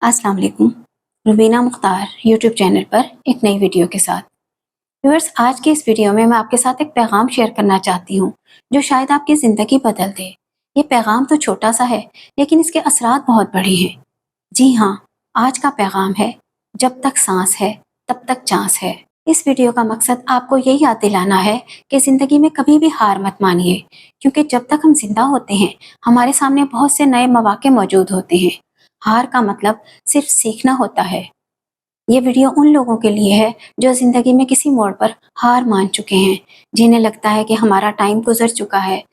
अस्सलाम वालेकुम। Rubina Mukhtar YouTube channel पर एक नई वीडियो के साथ। व्यूअर्स, आज की इस वीडियो में मैं आपके साथ एक पैगाम शेयर करना चाहती हूँ जो शायद आपकी ज़िंदगी बदल दे। ये पैगाम तो छोटा सा है, लेकिन इसके असरात बहुत बड़े हैं। जी हाँ, आज का पैगाम है, जब तक सांस है तब तक चांस है। इस वीडियो का मकसद आपको यही याद दिलाना है कि ज़िंदगी में कभी भी हार मत मानिए, क्योंकि जब तक हम जिंदा होते हैं हमारे सामने बहुत से नए मौके मौजूद होते हैं। हार का मतलब सिर्फ सीखना होता है। ये वीडियो उन लोगों के लिए है जो जिंदगी में किसी मोड़ पर हार मान चुके हैं, जिन्हें लगता है कि हमारा टाइम गुजर चुका है,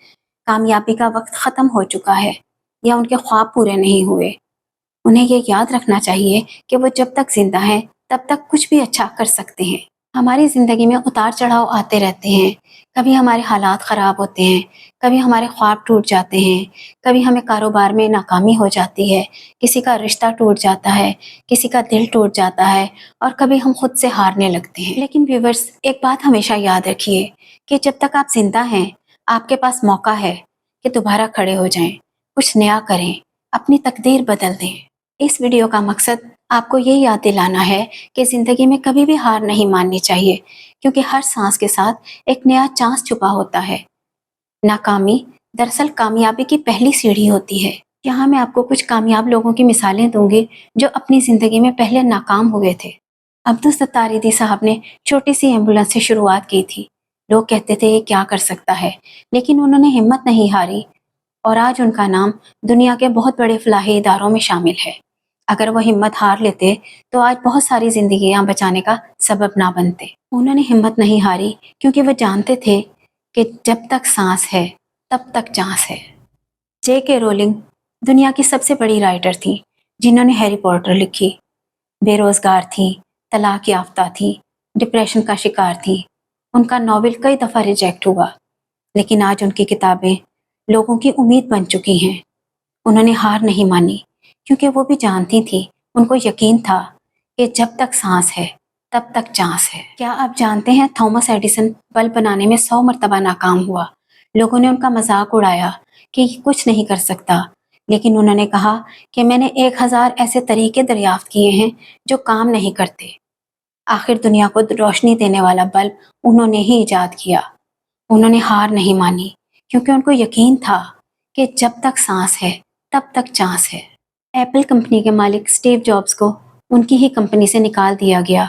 कामयाबी का वक्त खत्म हो चुका है या उनके ख्वाब पूरे नहीं हुए। उन्हें ये याद रखना चाहिए कि वो जब तक जिंदा हैं तब तक कुछ भी अच्छा कर सकते हैं। हमारी ज़िंदगी में उतार चढ़ाव आते रहते हैं। कभी हमारे हालात ख़राब होते हैं, कभी हमारे ख्वाब टूट जाते हैं, कभी हमें कारोबार में नाकामी हो जाती है, किसी का रिश्ता टूट जाता है, किसी का दिल टूट जाता है और कभी हम खुद से हारने लगते हैं। लेकिन व्यूअर्स, एक बात हमेशा याद रखिए कि जब तक आप जिंदा हैं आपके पास मौका है कि दोबारा खड़े हो जाएं, कुछ नया करें, अपनी तकदीर बदल दें। इस वीडियो का मकसद आपको ये याद दिलाना है कि ज़िंदगी में कभी भी हार नहीं माननी चाहिए, क्योंकि हर सांस के साथ एक नया चांस छुपा होता है। नाकामी दरअसल कामयाबी की पहली सीढ़ी होती है। यहाँ मैं आपको कुछ कामयाब लोगों की मिसालें दूंगी जो अपनी ज़िंदगी में पहले नाकाम हुए थे। अब्दुल सत्तार ईदी साहब ने छोटी सी एम्बुलेंस से शुरुआत की थी। लोग कहते थे ये क्या कर सकता है, लेकिन उन्होंने हिम्मत नहीं हारी और आज उनका नाम दुनिया के बहुत बड़े फलाही इदारों में शामिल है। अगर वो हिम्मत हार लेते तो आज बहुत सारी जिंदगियां बचाने का सबब ना बनते। उन्होंने हिम्मत नहीं हारी क्योंकि वो जानते थे कि जब तक सांस है तब तक चांस है। J.K. रोलिंग दुनिया की सबसे बड़ी राइटर थी, जिन्होंने हैरी पॉटर लिखी। बेरोजगार थी, तलाक याफ्ता थी, डिप्रेशन का शिकार थी। उनका नॉवेल कई दफा रिजेक्ट हुआ, लेकिन आज उनकी किताबें लोगों की उम्मीद बन चुकी हैं। उन्होंने हार नहीं मानी क्योंकि वो भी जानती थी, उनको यकीन था कि जब तक सांस है तब तक चांस है। क्या आप जानते हैं थॉमस एडिसन बल्ब बनाने में 100 मरतबा नाकाम हुआ। लोगों ने उनका मजाक उड़ाया कि कुछ नहीं कर सकता, लेकिन उन्होंने कहा कि मैंने 1000 ऐसे तरीके दरियाफ्त किए हैं जो काम नहीं करते। आखिर दुनिया को रोशनी देने वाला बल्ब उन्होंने ही इजाद किया। उन्होंने हार नहीं मानी क्योंकि उनको यकीन था कि जब तक सांस है तब तक चांस है। एप्पल कंपनी के मालिक स्टीव जॉब्स को उनकी ही कंपनी से निकाल दिया गया।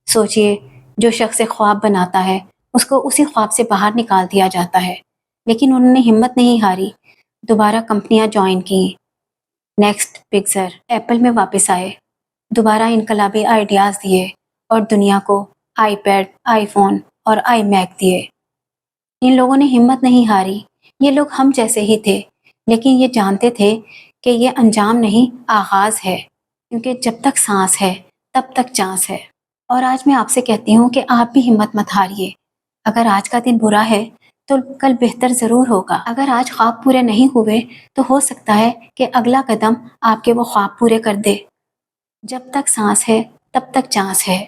सोचिए, जो शख्स एक ख्वाब बनाता है उसको उसी ख्वाब से बाहर निकाल दिया जाता है, लेकिन उन्होंने हिम्मत नहीं हारी, दोबारा कंपनियां ज्वाइन की। नेक्स्ट पिक्सर एप्पल में वापस आए, दोबारा इनकलाबी आइडियाज़ दिए और दुनिया को आईपैड, आईफोन और आई मैक दिए। इन लोगों ने हिम्मत नहीं हारी। ये लोग हम जैसे ही थे, लेकिन ये जानते थे कि ये अंजाम नहीं, आगाज है, क्योंकि जब तक सांस है तब तक चांस है। और आज मैं आपसे कहती हूँ कि आप भी हिम्मत मत हारिए। अगर आज का दिन बुरा है तो कल बेहतर जरूर होगा। अगर आज ख्वाब पूरे नहीं हुए तो हो सकता है कि अगला कदम आपके वो ख्वाब पूरे कर दे। जब तक सांस है तब तक चांस है।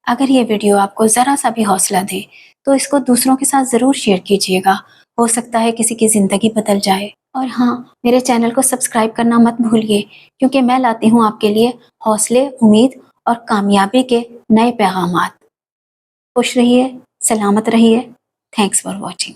अगर ये वीडियो आपको ज़रा सा भी हौसला दे तो इसको दूसरों के साथ ज़रूर शेयर कीजिएगा। हो सकता है किसी की ज़िंदगी बदल जाए। और हाँ, मेरे चैनल को सब्सक्राइब करना मत भूलिए, क्योंकि मैं लाती हूँ आपके लिए हौसले, उम्मीद और कामयाबी के नए पैगामात। खुश रहिए, सलामत रहिए। Thanks for watching.